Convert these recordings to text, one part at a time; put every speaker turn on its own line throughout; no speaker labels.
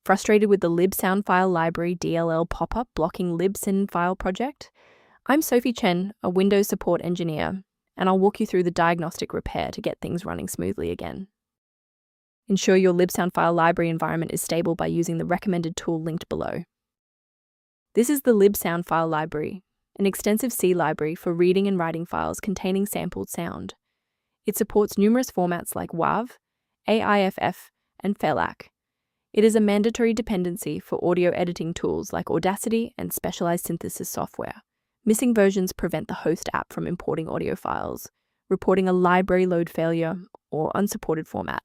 Frustrated with the Libsndfile Library DLL pop-up blocking Libsndfile Project? I'm Sophie Chen, a Windows support engineer, and I'll walk you through the diagnostic repair to get things running smoothly again. Ensure your Libsndfile library environment is stable by using the recommended tool linked below. This is the Libsndfile library, an extensive C library for reading and writing files containing sampled sound. It supports numerous formats like WAV, AIFF, and FLAC. It is a mandatory dependency for audio editing tools like Audacity and specialized synthesis software. Missing versions prevent the host app from importing audio files, reporting a library load failure or unsupported format.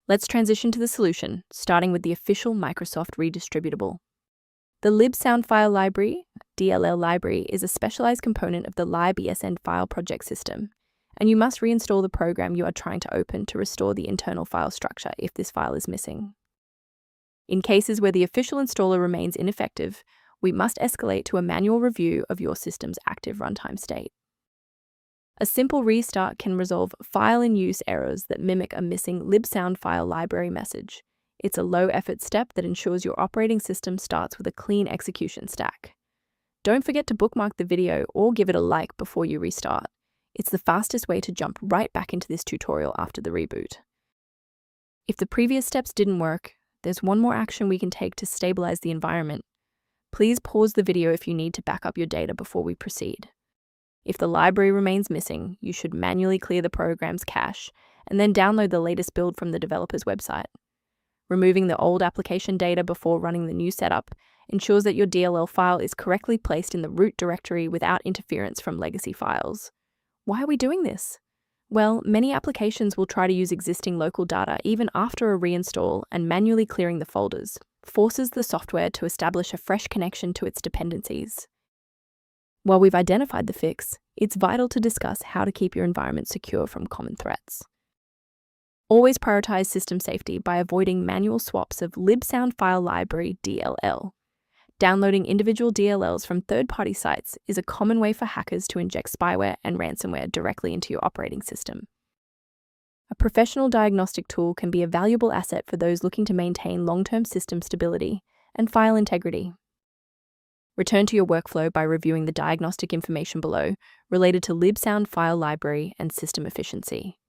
Let's transition to the solution, starting with the official Microsoft redistributable. The Libsndfile Library DLL library is a specialized component of the Libsndfile Project system, and you must reinstall the program you are trying to open to restore the internal file structure if this file is missing. In cases where the official installer remains ineffective, we must escalate to a manual review of your system's active runtime state. A simple restart can resolve file-in-use errors that mimic a missing Libsndfile library message. It's a low-effort step that ensures your operating system starts with a clean execution stack. Don't forget to bookmark the video or give it a like before you restart. It's the fastest way to jump right back into this tutorial after the reboot. If the previous steps didn't work, there's one more action we can take to stabilize the environment. Please pause the video if you need to back up your data before we proceed. If the library remains missing, you should manually clear the program's cache and then download the latest build from the developer's website. Removing the old application data before running the new setup ensures that your DLL file is correctly placed in the root directory without interference from legacy files. Why are we doing this? Well, many applications will try to use existing local data even after a reinstall, and manually clearing the folders forces the software to establish a fresh connection to its dependencies. While we've identified the fix, it's vital to discuss how to keep your environment secure from common threats. Always prioritize system safety by avoiding manual swaps of Libsndfile Library DLL. Downloading individual DLLs from third-party sites is a common way for hackers to inject spyware and ransomware directly into your operating system. A professional diagnostic tool can be a valuable asset for those looking to maintain long-term system stability and file integrity. Return to your workflow by reviewing the diagnostic information below related to Libsndfile library and system efficiency.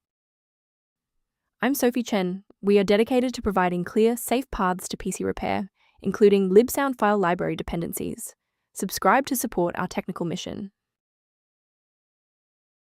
I'm Sophie Chen. We are dedicated to providing clear, safe paths to PC repair, including Libsndfile library dependencies. Subscribe to support our technical mission.